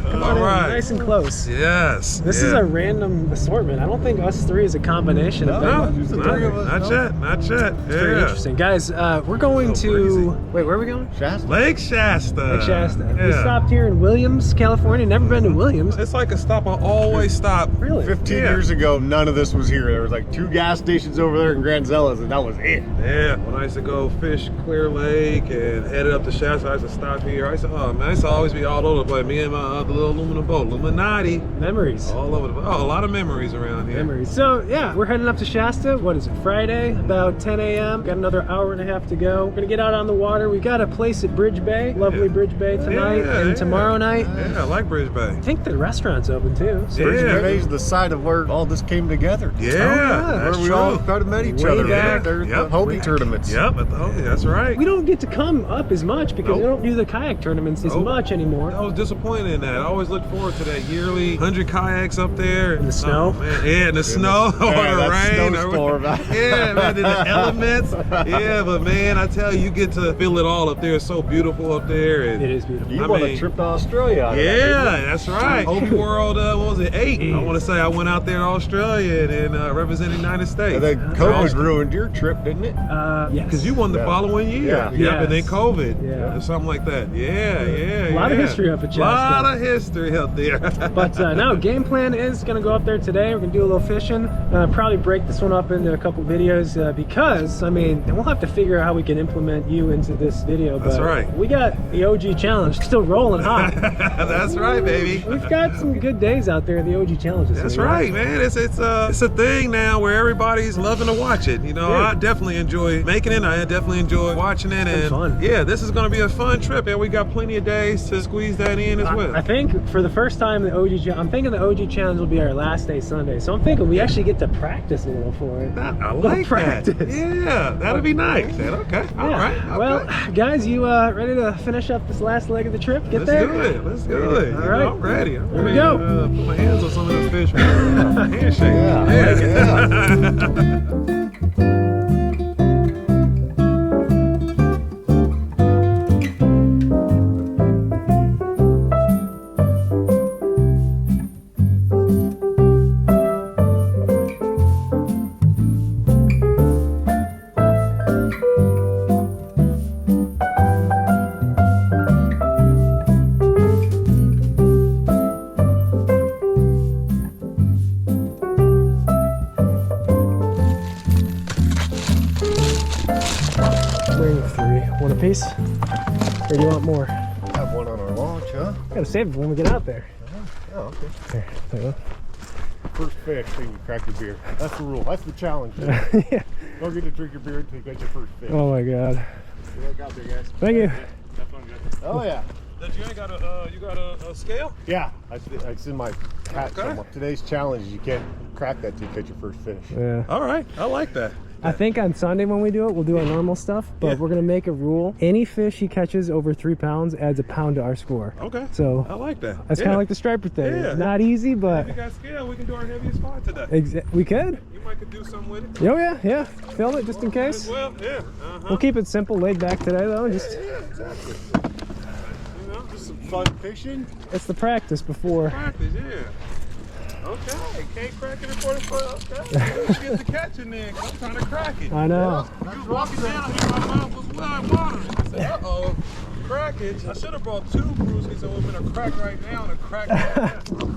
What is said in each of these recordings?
All right. Nice and close. Yes. This is a random assortment. I don't think us three is a combination of No, them. not yet. Not yet. It's very interesting. Guys, we're going to... Wait, where are we going? Shasta. Lake Shasta. Lake Shasta. Yeah. We stopped here in Williams, California. Never been to Williams. It's like a stop I always stop. Really? 15 years ago, none of this was here. There was like 2 gas stations over there in Granzella's, and that was it. Yeah. When I used to go fish Clear Lake and headed up to Shasta, I used to stop here. I used to, oh man, I used to always be all over the place. Me and my the little aluminum boat, Illuminati. Memories. All over the place. Oh, a lot of memories around here. Memories. So yeah, we're heading up to Shasta. What is it, Friday? About 10 a.m. Got another hour and a half to go. We're gonna get out on the water. We got a place at Bridge Bay. Lovely Bridge Bay tonight and tomorrow night. Yeah, I like Bridge Bay. I think the restaurant's open too. So Bridge Bay's the site of where all this came together. Yeah, that's where we true. all kind of met each Way other. back. There at the Hobie tournaments. Yep, at the Hobie, that's right. we don't get to come up as much because we don't do the kayak tournaments as much anymore. I was disappointed in that. I always look forward to that yearly 100 kayaks up there. In the snow? Oh, man. Yeah, in the snow or the rain. Snowstorm. Yeah, man, in the elements. Yeah, but man, I tell you, you get to feel it all up there. It's so beautiful up there. And It is beautiful. You won a trip to Australia. Out of yeah, that, that's right. Hobie World, what was it, 8? I want to say I went out there to Australia and represented the United States. and then COVID ruined your trip, didn't it? Yes. Because you won the following year. Yeah. Yep, and then Yes. COVID. Yeah. Or something like that. Yeah. A lot of history up at Shasta. A lot of history up there. But no, game plan is gonna go up there today. We're gonna do a little fishing. Probably break this one up into a couple videos because I mean we'll have to figure out how we can implement you into this video. But That's right. We got the OG challenge still rolling hot. That's right, baby. We've got some good days out there in the OG challenges. That's right, man. It's a thing now where everybody's loving to watch it. You know, I definitely enjoy making it. I definitely enjoy watching it. It's And fun. yeah, this is going to be a fun trip, and we got plenty of days to squeeze that in as well. I think for the first time I'm thinking the OG challenge will be our last day Sunday. So I'm thinking we actually get to practice a little for it. I like practice. that. Yeah, that'll be nice. Okay. All right. Okay. Well, guys, you ready to finish up this last leg of the trip? Get Let's there? do it. Let's do it. All right. I'm ready. I'm Here we ready go. to, put my hands on some of this fish. Handshake. Bring 3. One apiece? Or do you want more? Have one on our launch, huh? Gotta save it when we get out there. Oh, okay. Here, there you First fish, then you crack your beer. That's the rule. That's the challenge. go. Yeah. Don't get to drink your beer until you get your first fish. Oh my God. Good luck out there, guys. Thank you. Have fun, guys. Oh, yeah. You ain't got a scale? Yeah, it's in my hat Okay. somewhere. Today's challenge is you can't crack that till you catch your first fish. Yeah. All right. I like that. I think on Sunday when we do it, we'll do our normal stuff, but we're gonna make a rule. Any fish he catches over 3 pounds adds a pound to our score. Okay. So I like that. that's kind of like the striper thing. Yeah. It's not easy, but If you got scale, we can do our heaviest spot today. we could. You might could do something with it. Oh yeah. Film it just in case. Well, yeah. We'll keep it simple, laid back today though. Just Yeah, exactly. You know, just some Fun fishing? it's the practice before. practice, yeah. Okay, can't crack it in 45. Okay, let's get the catching then. 'Cause I'm trying to crack it. I know. I was walking down here, my mouth was watering. I said, uh-oh, crackage. I should have brought 2 brewskis, so it would have been a crack right now and a crack right now.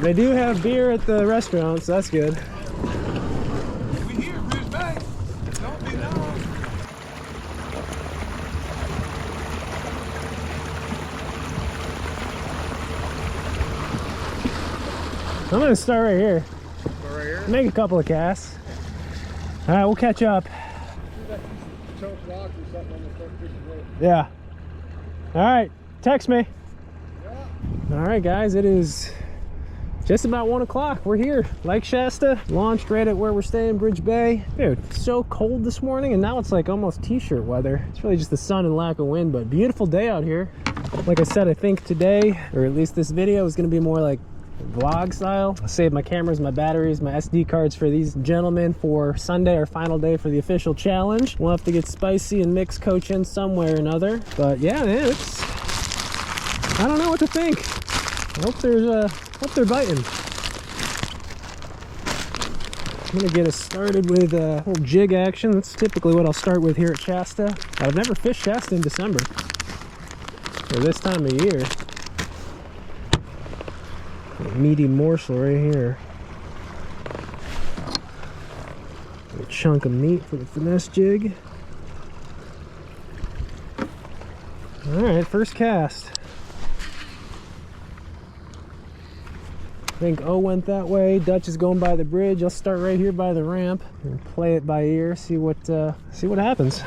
They do have beer at the restaurant, so that's good. We here, Bridge Bay. Don't be long. I'm gonna start right here. Right here. Make a couple of casts. All right, we'll catch up. Yeah. All right, text me. All right, guys, it is just about 1 o'clock. We're here, Lake Shasta, launched right at where we're staying, Bridge Bay. Dude, it's so cold this morning, and now it's like almost t-shirt weather. It's really just the sun and lack of wind, but beautiful day out here. Like I said, I think today, or at least this video, is gonna be more like vlog style. I saved my cameras, my batteries, my SD cards for these gentlemen for Sunday, our final day for the official challenge. We'll have to get spicy and mix coach in somewhere or another. But yeah, man, it's, I don't know what to think. I hope they're biting. I'm gonna get us started with a little jig action. That's typically what I'll start with here at Shasta. I've never fished Shasta in December, or this time of year. A meaty morsel right here. A chunk of meat for the finesse jig. Alright, first cast. I think O went that way. Dutch is going by the bridge. I'll start right here by the ramp and play it by ear. See what happens.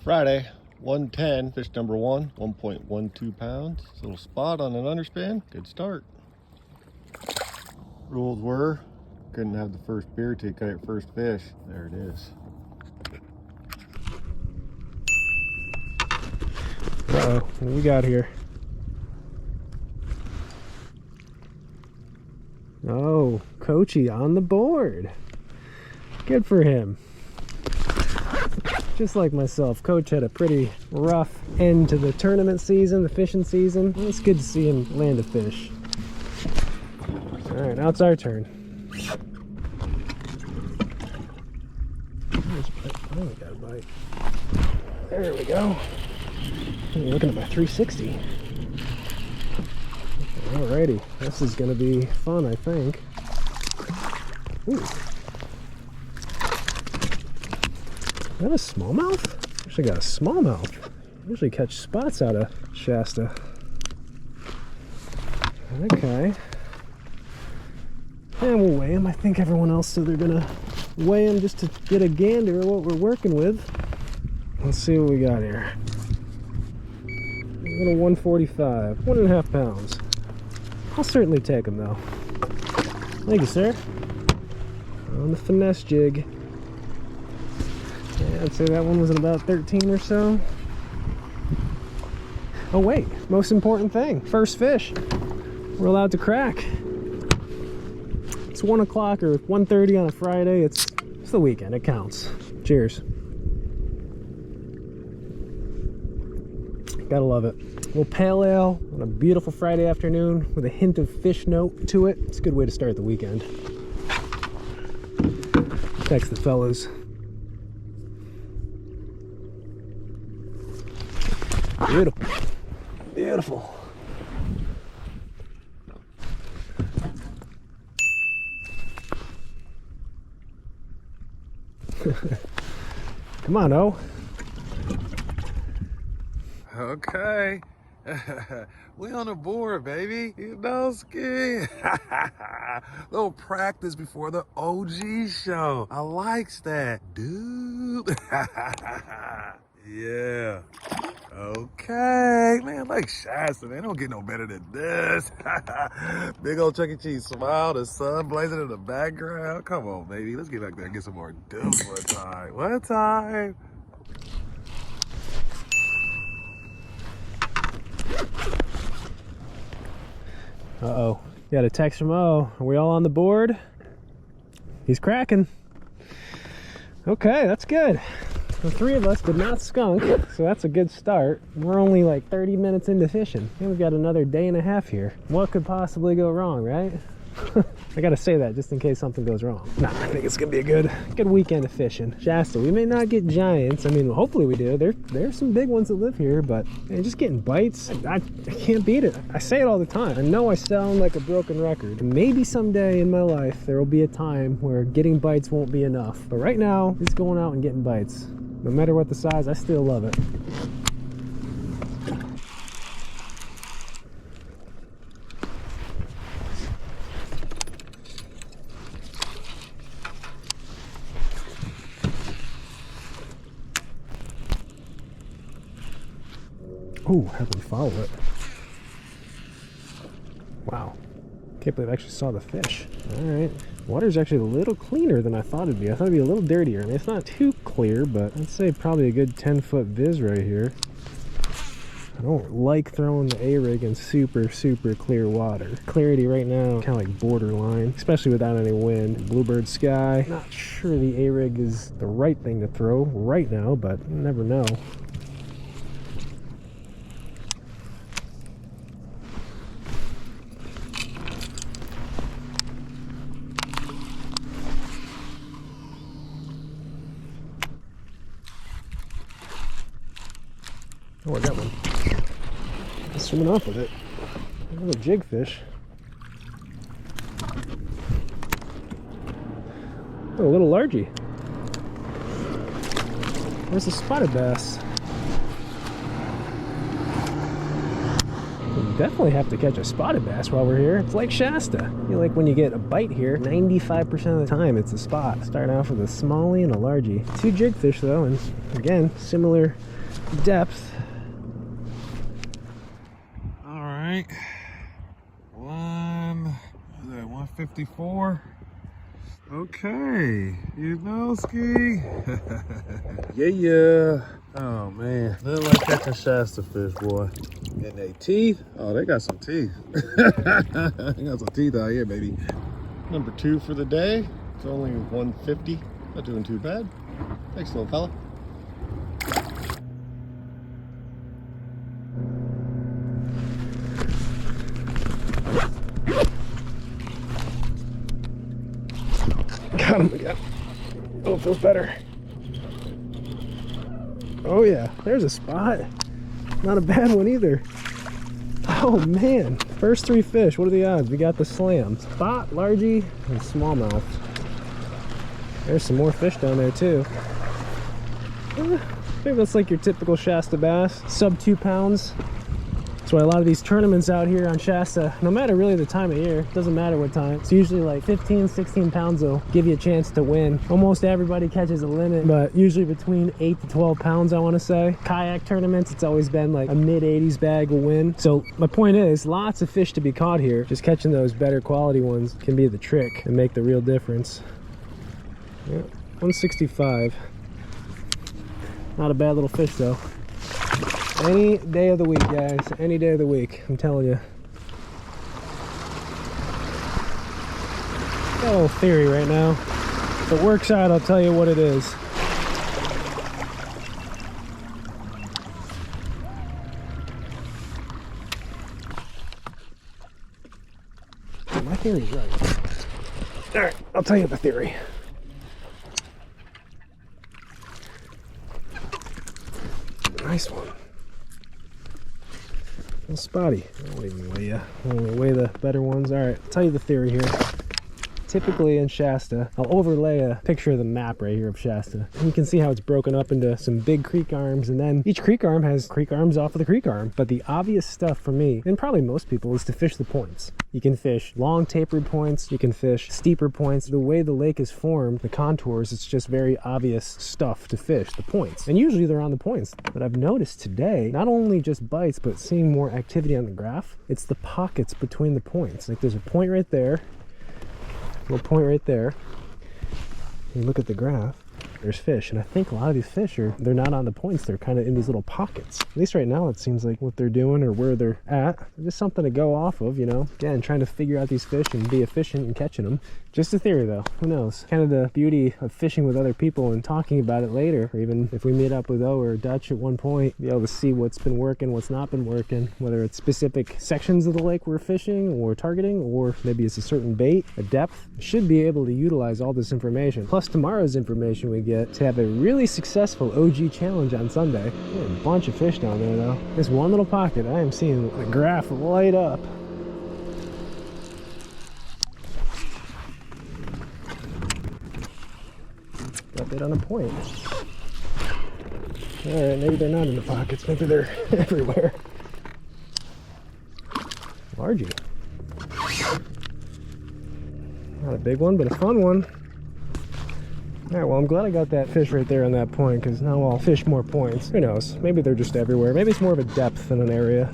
Friday, 110, fish number 1, 1.12 pounds. Little spot on an underspin. Good start. Rules were, couldn't have the first beer till you cut your first fish. There it is. Uh-oh, what do we got here? Oh, Coachy on the board. Good for him. Just like myself, Coach had a pretty rough end to the tournament season, the fishing season. It's good to see him land a fish. All right, now it's our turn. Oh, we got a bite. There we go. You're looking at my 360. Alrighty, this is going to be fun, I think. Ooh. Is that a smallmouth? Actually got a smallmouth. Usually catch spots out of Shasta. Okay. And we'll weigh them. I think everyone else said they're going to weigh them just to get a gander at what we're working with. Let's see what we got here. A little 145, 1.5 pounds. I'll certainly take them though. Thank you, sir. On the finesse jig. Yeah, I'd say that one was at about 13 or so. Oh wait, most important thing. First fish. We're allowed to crack. It's 1 o'clock or 1:30 on a Friday. It's the weekend, it counts. Cheers. Gotta love it. A little pale ale on a beautiful Friday afternoon with a hint of fish note to it. It's a good way to start the weekend. Text the fellas. Beautiful. Beautiful. Come on, O. Okay. We on the board, baby. You know, ski. Little practice before the OG show. I likes that, dude. Yeah. Okay, man, Lake Shasta, man, don't get no better than this. Big old Chuck E. Cheese smile, the sun blazing in the background. Come on, baby, let's get back there and get some more dudes one time. One time. Uh-oh, got a text from O. Are we all on the board? He's cracking. Okay, that's good. The 3 of us did not skunk, so that's a good start. We're only like 30 minutes into fishing, and we've got another day and a half here. What could possibly go wrong, right? I gotta say that just in case something goes wrong. Nah, I think it's gonna be a good weekend of fishing. Shasta, we may not get giants. I mean, hopefully we do. There's some big ones that live here, but man, just getting bites, I can't beat it. I say it all the time. I know I sound like a broken record. Maybe someday in my life there will be a time where getting bites won't be enough. But right now, it's going out and getting bites. No matter what the size, I still love it. Oh, how do we follow it? Wow. Can't believe I actually saw the fish. Alright. Water's actually a little cleaner than I thought it'd be. I thought it'd be a little dirtier. I mean, it's not too clear, but I'd say probably a good 10-foot viz right here. I don't like throwing the A-rig in super clear water. Clarity right now, kind of like borderline, especially without any wind. Bluebird sky. Not sure the A-rig is the right thing to throw right now, but you never know. Oh, I got one. I'm swimming off with it. Another jig fish. Oh, a little largie. There's a spotted bass. We definitely have to catch a spotted bass while we're here. It's Lake Shasta. I feel like when you get a bite here, 95% of the time it's a spot. Starting off with a smallie and a largie. 2 jig fish though, and again, similar depth. All right, 154. Okay, you know, ski. Yeah. Oh man, nothing like catching Shasta fish, boy. And they teeth. Oh, they got some teeth. They got some teeth out here, baby. Number 2 for the day. It's only 150. Not doing too bad. Thanks, little fella. Got him again. Oh, it feels better. Oh yeah, there's a spot. Not a bad one either. Oh man, first 3 fish. What are the odds? We got the slam. Spot, largie, and smallmouth. There's some more fish down there too. Maybe that's like your typical Shasta bass. Sub 2 pounds. That's why a lot of these tournaments out here on Shasta, no matter really the time of year, doesn't matter what time, it's usually like 15, 16 pounds will give you a chance to win. Almost everybody catches a limit, but usually between 8 to 12 pounds, I want to say. Kayak tournaments, it's always been like a mid-80s bag will win. So my point is, lots of fish to be caught here. Just catching those better quality ones can be the trick and make the real difference. Yeah, 165. Not a bad little fish though. Any day of the week, guys. Any day of the week, I'm telling you. Got a little theory right now. If it works out, I'll tell you what it is. My theory's right. Alright, I'll tell you the theory. Nice one. Little spotty. I won't even weigh you. I only weigh the better ones. All right, I'll tell you the theory here. Typically in Shasta, I'll overlay a picture of the map right here of Shasta. And you can see how it's broken up into some big creek arms, and then each creek arm has creek arms off of the creek arm. But the obvious stuff for me, and probably most people, is to fish the points. You can fish long tapered points, you can fish steeper points. The way the lake is formed, the contours, it's just very obvious stuff to fish, the points. And usually they're on the points. But I've noticed today, not only just bites, but seeing more activity on the graph, it's the pockets between the points. Like there's a point right there, little point right there. You look at the graph, there's fish, and I think a lot of these fish they're not on the points, they're kind of in these little pockets. At least right now it seems like what they're doing or where they're at. Just something to go off of, you know. Again, trying to figure out these fish and be efficient in catching them. Just a theory though, who knows? Kind of the beauty of fishing with other people and talking about it later, or even if we meet up with O or Dutch at one point, be able to see what's been working, what's not been working, whether it's specific sections of the lake we're fishing or targeting, or maybe it's a certain bait, a depth. Should be able to utilize all this information, plus tomorrow's information we get to have a really successful OG challenge on Sunday. A bunch of fish down there though. This one little pocket, I am seeing the graph light up. Got that on a point. Alright, maybe they're not in the pockets, maybe they're everywhere. Largie. Not a big one, but a fun one. Alright, well I'm glad I got that fish right there on that point, because now I'll fish more points. Who knows? Maybe they're just everywhere. Maybe it's more of a depth than an area.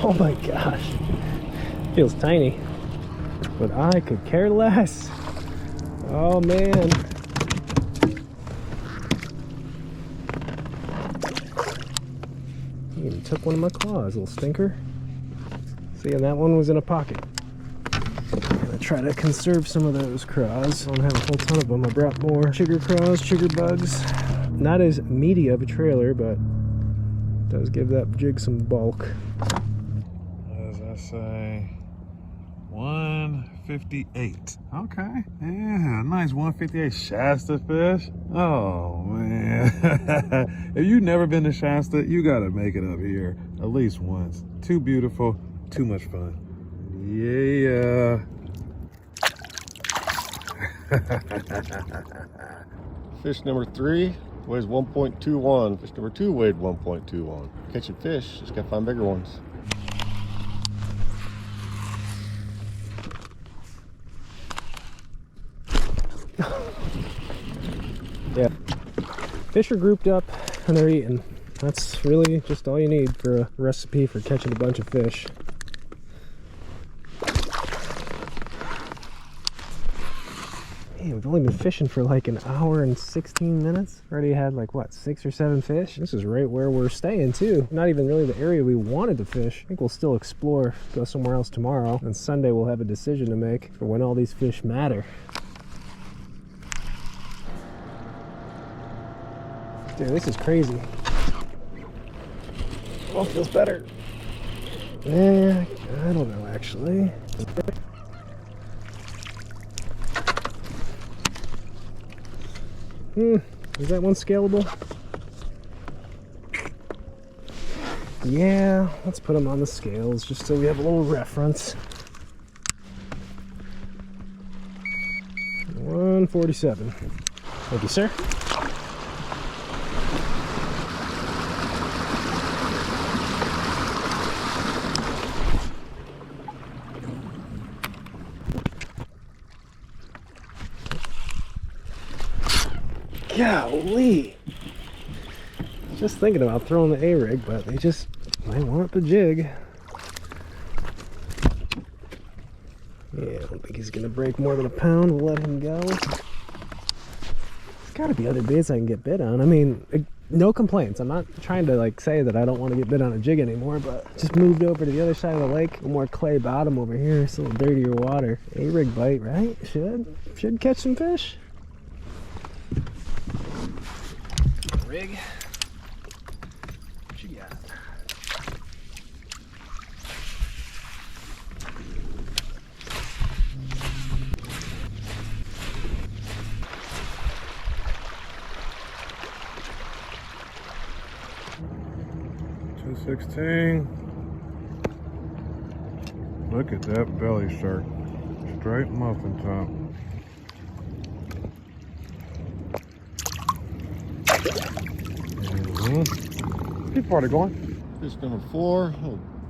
Oh my gosh. Feels tiny. but I could care less. Oh man. He even took one of my claws, little stinker. See, and that one was in a pocket. I'm gonna try to conserve some of those craws. I don't have a whole ton of them. I brought more chigger craws, chigger bugs. Not as meaty of a trailer, but does give that jig some bulk. As I say, 158. Okay, yeah, nice 158 Shasta fish. Oh man, if you've never been to Shasta, you gotta make it up here at least once. Too beautiful, too much fun. Yeah. Fish number 3 weighs 1.21. Fish number 2 weighed 1.21. Catching fish, just gotta find bigger ones. Yeah. Fish are grouped up and they're eating. That's really just all you need for a recipe for catching a bunch of fish. Man, we've only been fishing for like an hour and 16 minutes. Already had like, what, 6 or 7 fish? This is right where we're staying too. Not even really the area we wanted to fish. I think we'll still explore, go somewhere else tomorrow. And Sunday we'll have a decision to make for when all these fish matter. Dude, this is crazy. Oh, feels better. Yeah, I don't know actually. Is that one scalable? Yeah, let's put them on the scales just so we have a little reference. 147. Thank you, sir. Golly. Just thinking about throwing the A-rig, but they just might want the jig. Yeah, I don't think he's gonna break more than a pound. We'll let him go. There's gotta be other baits I can get bit on. I mean, no complaints. I'm not trying to like say that I don't want to get bit on a jig anymore, but just moved over to the other side of the lake. A little more clay bottom over here. It's a little dirtier water. A-rig bite, right? Should catch some fish. Rig. What you got? $2.16. Look at that belly shark. Straight muffin top. Keep farther going. Fish number 4,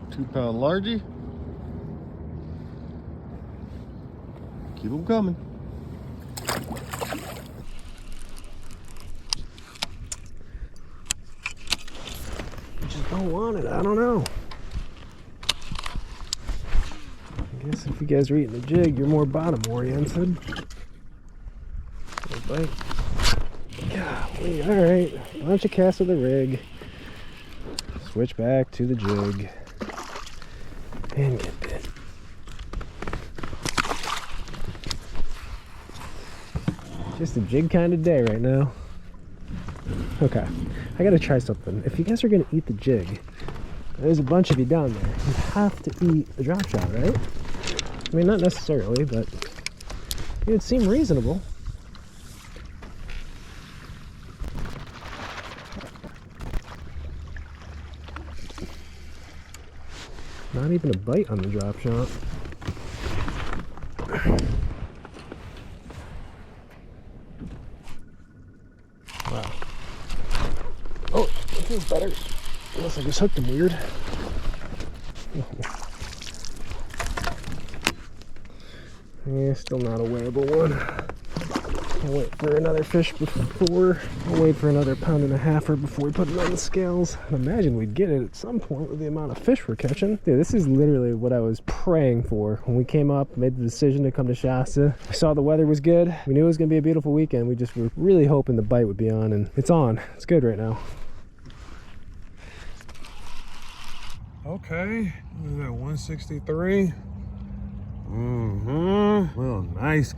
2-pound largie. Keep them coming. You just don't want it. I don't know. I guess if you guys are eating the jig, you're more bottom oriented. Good bite. Golly, all right. Bunch of casts with the rig. Switch back to the jig and get bit. Just a jig kind of day right now. Okay, I gotta try something. If you guys are gonna eat the jig, there's a bunch of you down there. You have to eat the drop shot, right? I mean, not necessarily, but it would seem reasonable. Not even a bite on the drop shot. Wow. Oh, it feels better. Unless I just hooked him weird. Yeah, still not a wearable one. I'll wait for another fish before. I'll wait for another 1.5 pound before we put it on the scales. I imagine we'd get it at some point with the amount of fish we're catching. Dude, this is literally what I was praying for when we came up, made the decision to come to Shasta. We saw the weather was good. We knew it was gonna be a beautiful weekend. We just were really hoping the bite would be on, and it's on. It's good right now. Okay, what is that, 163? Well, nice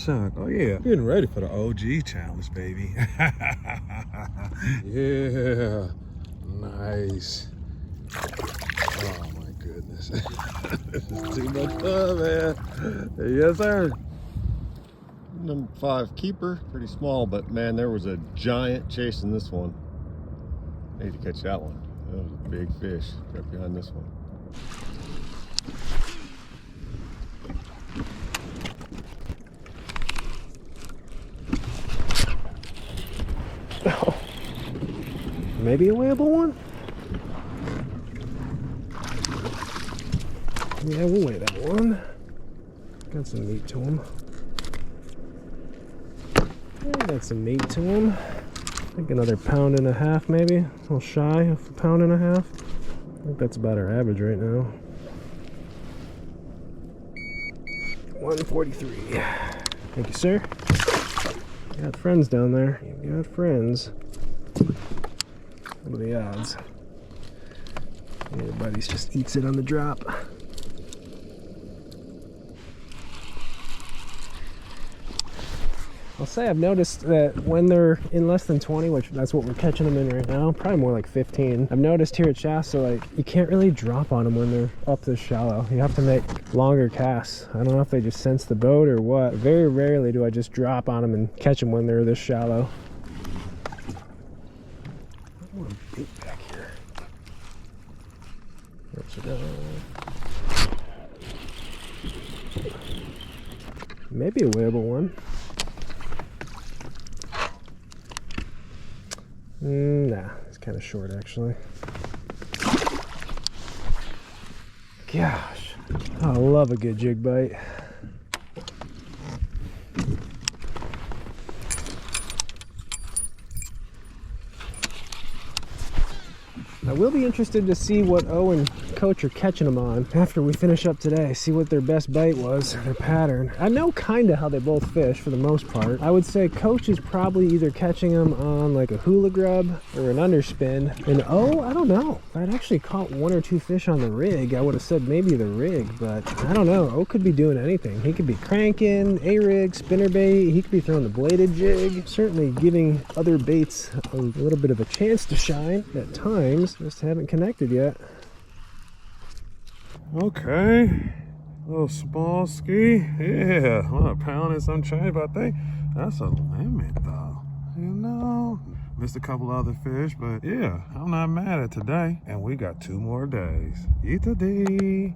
chunk. Oh yeah, getting ready for the OG challenge, baby. Yeah, nice. Oh my goodness. This is too much fun, man. Yes, sir. Number 5 keeper, pretty small, but man, there was a giant chasing this one. I need to catch that one. That was a big fish right behind this one. Oh, maybe a weighable one? Yeah, we'll weigh that one. Got some meat to him. Yeah, got some meat to him. I think another 1.5 pounds maybe. A little shy of 1.5 pounds. I think that's about our average right now. 143. Thank you, sir. You got friends down there. You got friends. What are the odds? Everybody just eats it on the drop. I'll say I've noticed that when they're in less than 20, which that's what we're catching them in right now, probably more like 15. I've noticed here at Shasta, like, you can't really drop on them when they're up this shallow. You have to make longer casts. I don't know if they just sense the boat or what. Very rarely do I just drop on them and catch them when they're this shallow. I want a bait back here. Let's go. Maybe a weighable one. Nah, it's kind of short actually. Gosh, I love a good jig bite. I will be interested to see what O and Coach are catching them on after we finish up today. See what their best bite was, their pattern. I know kind of how they both fish for the most part. I would say Coach is probably either catching them on like a hula grub or an underspin. And O, I don't know. If I'd actually caught 1 or 2 fish on the rig, I would have said maybe the rig, but I don't know. O could be doing anything. He could be cranking, A-rig, spinnerbait. He could be throwing the bladed jig. Certainly giving other baits a little bit of a chance to shine at times. Just haven't connected yet. Okay, a little small ski. Yeah, 1 pound and some change, but I think that's a limit though. You know, missed a couple other fish, but yeah, I'm not mad at today. And we got 2 more days. Eat the D.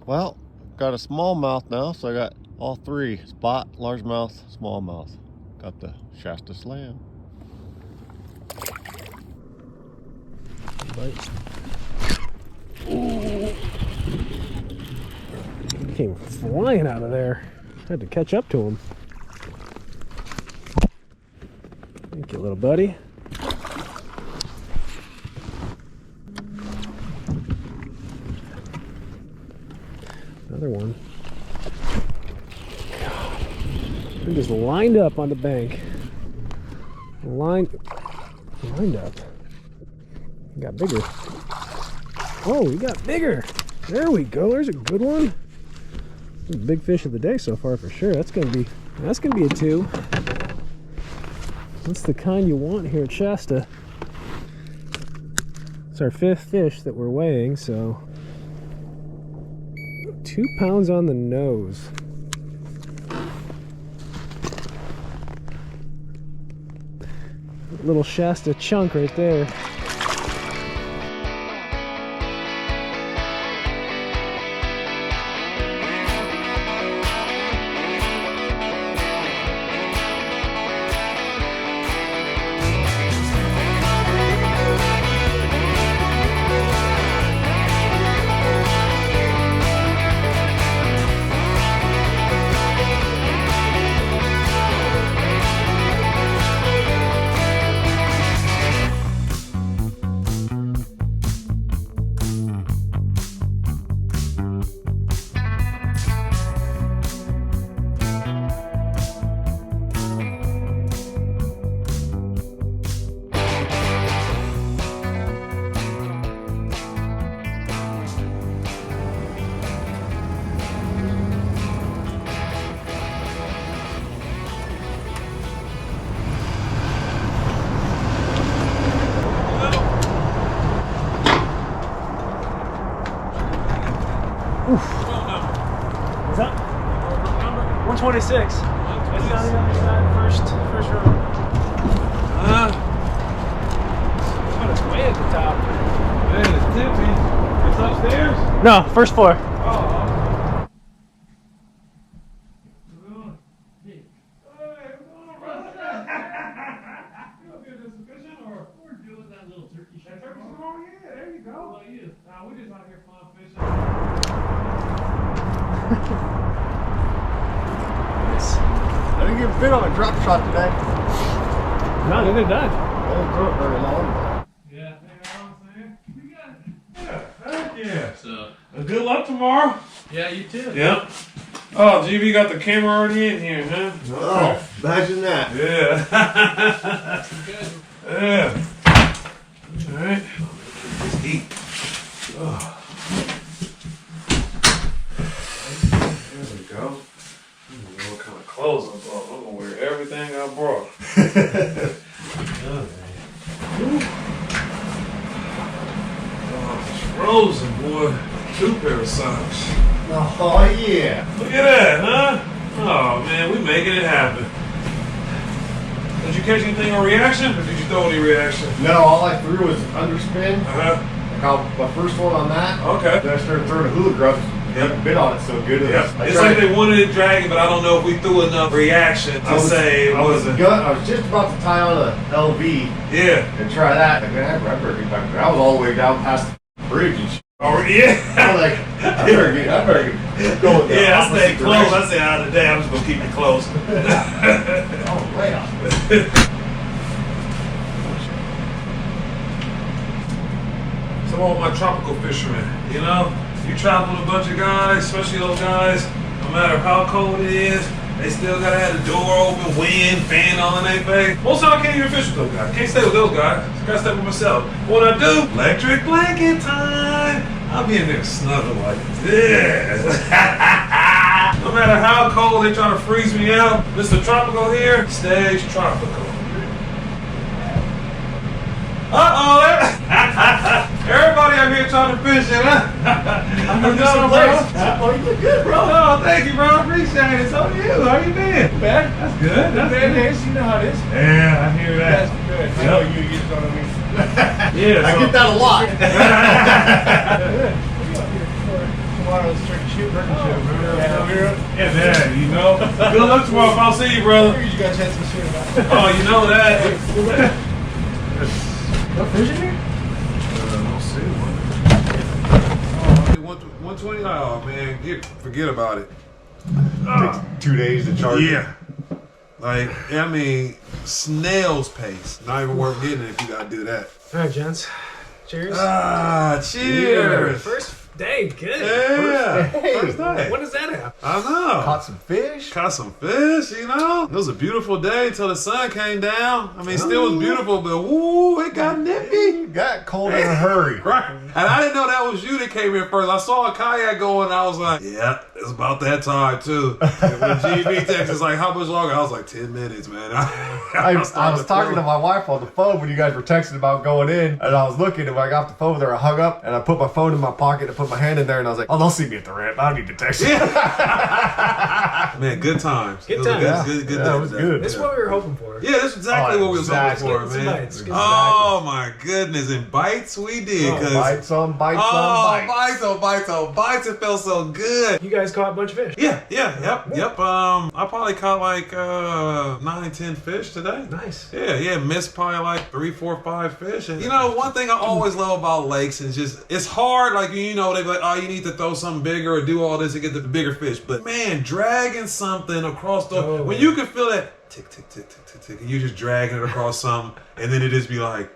Well, got a smallmouth now, so I got all 3: spot, largemouth, smallmouth. Got the Shasta Slam. Bite. Ooh. He came flying out of there. Had to catch up to him. Thank you, little buddy. Another one. They're just lined up on the bank. Lined up. Got bigger. Oh, we got bigger. There we go. There's a good one. Big fish of the day so far for sure. That's gonna be a 2. That's the kind you want here at Shasta. It's our 5th fish that we're weighing, so 2 pounds on the nose. Little Shasta chunk right there. What's up? 126. It's on the other side, first row. But it's way at the top. Man, it's tippy. It's upstairs? No, first floor. I didn't get fit on a drop shot today. No, they're done. I didn't throw it very long. Yeah, you know what I'm saying? We got it. Yeah, heck yeah. So, good luck tomorrow. Yeah, you too. Yep. Oh, GB got the camera already in here, huh? Oh, imagine that. Yeah. Good. Yeah. All right. Let's eat. Oh. There we go. I don't know what kind of clothes I brought. I'm gonna wear everything I brought. Oh, it's frozen, boy. 2 pair of socks. Oh, yeah. Look at that, huh? Oh man, we making it happen. Did you catch anything on reaction, or did you throw any reaction? No, all I threw was underspin. Uh-huh. My first one on that. Okay. Then I started throwing a hula grubs. Yep. Bit on it so good. Yep. It's like they wanted it dragging, but I don't know if we threw enough reaction to say it wasn't. I was just about to tie on a LV Yeah. and try that. Like, man, I better get back there. I was all the way down past the bridge and shit. Oh yeah. I'm like, I better get go with the Yeah, I stay opposite close. direction. I say out of the day, I'm just gonna keep it close. Oh, way off. Some of my tropical fishermen, you know, you travel with a bunch of guys, especially those guys, no matter how cold it is, they still gotta have the door open, wind, fan all in their face. Most of the time I can't even fish with those guys. Can't stay with those guys. I gotta stay with myself. What I do? Electric blanket time. I'll be in there snuggle like this. No matter how cold they try to freeze me out, Mr. Tropical here stays tropical. Uh-oh, everybody out here trying to fish it, huh? I'm doing some place. Oh, you look good, bro. Oh, thank you, bro. I appreciate it. So do you. How you been? Bad. That's good. That's good. You know how it is. Yeah, I hear that. That's good. I know you know what I mean. Yeah, I get that a lot. Tomorrow's trick shoot, record show. Yeah, man, you know. Good luck tomorrow if I'll see you, brother. You guys had some shit about it. Oh, you know that. No fish in here? I don't see one. 120. Oh man, forget about it. Takes 2 days to charge. Yeah. Like, I mean, snail's pace. Not even worth getting it if you gotta do that. All right, gents. Cheers. Cheers. First day, good. Yeah. First day. When does that happen? I know. Caught some fish. Caught some fish, you know. It was a beautiful day until the sun came down. I mean, still was beautiful, but woo, it got nippy. Got cold in a hurry. Right. And I didn't know that was you that came in first. I saw a kayak going, and I was like, yeah, it's about that time, too. And when GB texted, like, how much longer? I was like, 10 minutes, man. I was talking to my wife on the phone when you guys were texting about going in, and I was looking, and when I got off the phone with her, I hung up, and I put my phone in my pocket, and put my hand in there, and I was like, oh, they'll see me at the ramp. I don't need to text you. Man, good times. Good times. Good Yeah, it was good. This is what we were hoping for. Yeah, that's exactly what we was hoping for, Get some man. bites. Get some Oh my goodness, and bites we did. Bites on bites on bites. bites on bites. It felt so good. You guys caught a bunch of fish. Yep. I probably caught like 9-10 fish today. Nice. Yeah, missed probably like 3, 4, 5 fish. And you know, one thing I always love about lakes is just, it's hard, like, you know, they be like, oh, you need to throw something bigger or do all this to get the bigger fish. But man, dragging something across the, when you can feel that tick, tick, tick, tick, tick, tick, and you just dragging it across something, and then it just be like,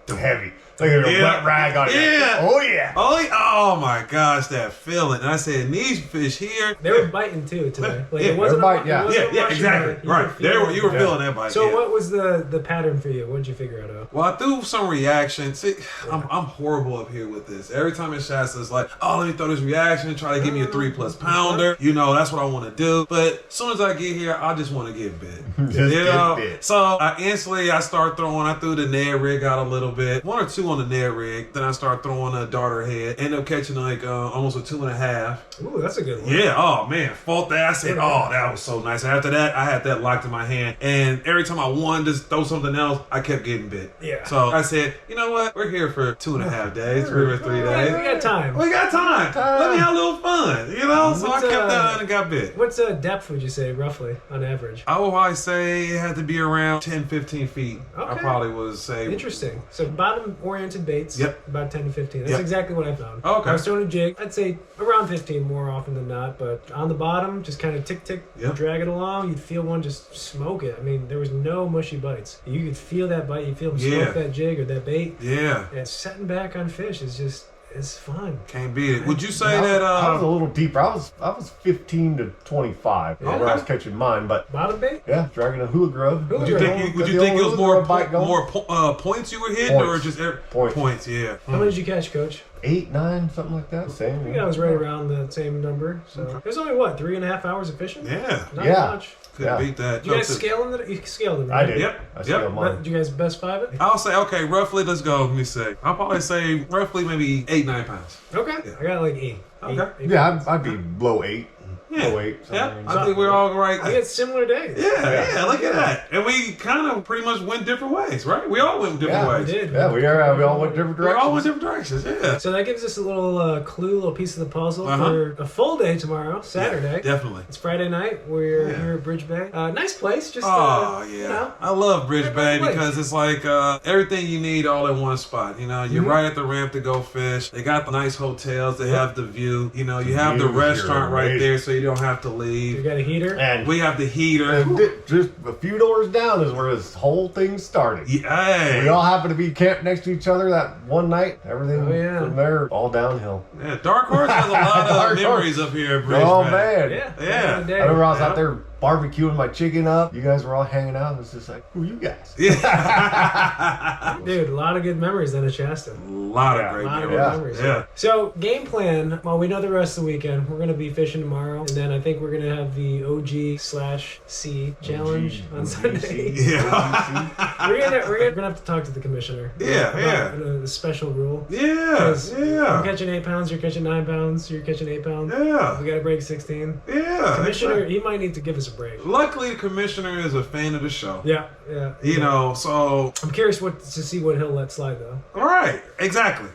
Heavy. Like a wet rag on it. Yeah. Oh, yeah. Oh my gosh, that feeling. And I said, and these fish here, They were biting too today. Like, Yeah, it wasn't they're biting, it wasn't yeah, rushing, exactly. but you Right. could feel You were it. feeling that bite. So yeah. what was the pattern for you? What did you figure out of? Well, I threw some reaction. See, I'm horrible up here with this. Every time in Shasta, it's like, oh, let me throw this reaction and try to give me a 3+ pounder. You know, that's what I want to do. But as soon as I get here, I just want to get bit. Just get bit. So I instantly start throwing. I threw the Ned rig out a little bit. 1 or 2 2 on the Ned rig. Then I start throwing a darter head. End up catching like almost a 2.5. Ooh, that's a good one. Yeah, oh man, fought that. I said, oh, that was so nice. After that, I had that locked in my hand. And every time I wanted to throw something else, I kept getting bit. Yeah. So I said, you know what? We're here for 2.5 days, 3 or 3 days. We got time. We got time. Let me have a little fun, you know? So I kept that on and got bit. What's depth would you say, roughly, on average? I would probably say it had to be around 10, 15 feet. Okay. I probably would say. Interesting. So bottom-oriented baits, Yep. about 10 to 15. That's Yep. exactly what I found. Okay. I was throwing a jig, I'd say around 15 more often than not, but on the bottom, just kind of tick-tick, Yep. drag it along, you'd feel one just smoke it. I mean, there was no mushy bites. You could feel that bite, you feel them Yeah. smoke that jig or that bait. Yeah. And setting back on fish is just, it's fun. Can't beat it. Would you say I that? was a little deeper. I was 15 to 25 Yeah. where I was catching mine, but Bottom bait? yeah, dragging a hula grub. Hula Would you grub. think, Got it the was old more hula grub bite going. points you were hitting, or Points. just Points. points? Yeah. How many did you catch, Coach? 8, 9, something like that. Same. I think I was right around the same number. So it was only, what, 3.5 hours of fishing? Yeah. Not Yeah. much. Couldn't Yeah. beat that. You guys scaling it? You scaled it, right? I did. Yep. I scaled mine. Did you guys best 5 it? I'll say, okay, roughly, let's go. Let me say. I'll probably say roughly maybe 8, 9 pounds. Okay. Yeah. I got like 8. Okay. Yeah, I'd be below 8. Yeah. Below 8. Yeah. something. I think we're all right. We had similar days. Yeah, look at that. And we kind of pretty much went different ways, right? We all went different Yeah, ways. We did. Yeah, we all went different We all went directions. different directions, yeah. So that gives us a little clue, a little piece of the puzzle Uh-huh. for a full day tomorrow, Saturday. Yeah, definitely. It's Friday night. We're Yeah. here at Bridge Bay. Nice place. Just Oh, yeah. you know. I love Bridge Bay Great because it's like everything you need all in one spot. You know, you're Mm-hmm. right at the ramp to go fish. They got the nice hotels. They have the view. You know, you have the views here restaurant are right amazing. there so you don't have to You leave. got a heater. And We have the heater. just a few doors down is where this whole thing started. Yeah, hey. We all happened to be camped next to each other that one night. Everything Oh, yeah. from there, all downhill. Yeah, Dark Horse has a lot Dark of Horse. memories up here at Bridge Oh, Bay. man. Yeah. Yeah. back in the I day. remember I was Yeah. out there barbecuing my chicken up. You guys were all hanging out. It was just like, who are you guys? Yeah. Dude, a lot of good memories then at Shasta. A lot Yeah. of A great lot of memories. good Yeah. memories. Yeah. So game plan. Well, we know the rest of the weekend. We're gonna be fishing tomorrow, and then I think we're gonna have the OG/C challenge on Sunday. Yeah. we're gonna have to talk to the commissioner. Yeah, about the special rule. Yeah. 'Cause I'm Yeah. catching 8 pounds. You're catching 9 pounds. You're catching 8 pounds. Yeah. We gotta break 16. Yeah. Commissioner, he might need to give us a break. Luckily, the commissioner is a fan of the show. Yeah, yeah. You know, so I'm curious to see what he'll let slide though. all right, exactly.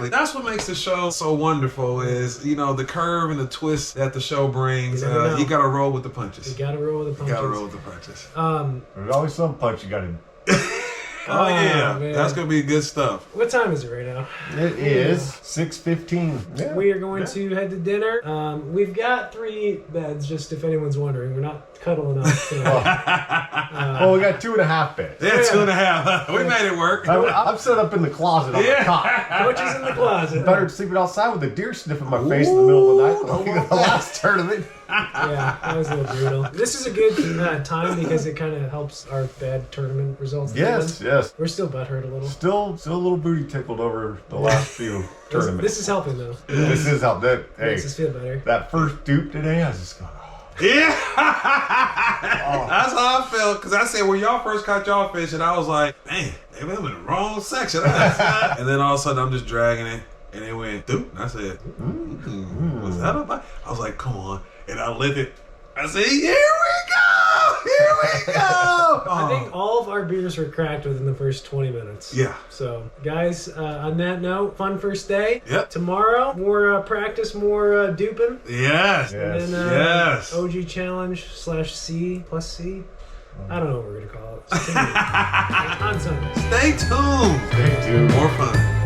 That's what makes the show so wonderful. Is you know the curve and the twist that the show brings. You never know. You got to roll with the punches. You gotta roll with the You punches. got to roll with the punches. There's always some punch you got to. Oh yeah, man. that's gonna be good stuff. What time is it right now? It is 6:15. Yeah. We are going to head to dinner. We've got 3 beds, just if anyone's wondering. We're not cuddling up. Well, we got 2.5 beds. Yeah, 2.5. We made it work. I'm set up in the closet on the cot. Coach is in the closet. Better sleeping outside with a deer sniffing my face in the middle of the night like the last tournament. Yeah, that was a little brutal. This is a good time because it kind of helps our bad tournament results. Yes, yes. We're still butthurt a little. Still a little booty tickled over the last few tournaments. This is helping though. This is how that. Hey, Makes us feel better. that first dupe today, I was just going. Yeah, that's how I felt. Cause I said when y'all first caught y'all fish, and I was like, man, maybe I'm in the wrong section. And then all of a sudden I'm just dragging it, and it went through. And I said, was that a bite? I was like, come on, and I licked it. I said, here we go. I think all of our beers were cracked within the first 20 minutes. Yeah. So, guys, on that note, fun first day. Yep. Tomorrow, more practice, more duping. Yes. Yes. And Yes. OG challenge /C plus C. I don't know what we're going to call it. On Sunday. Stay tuned. Stay tuned. More fun.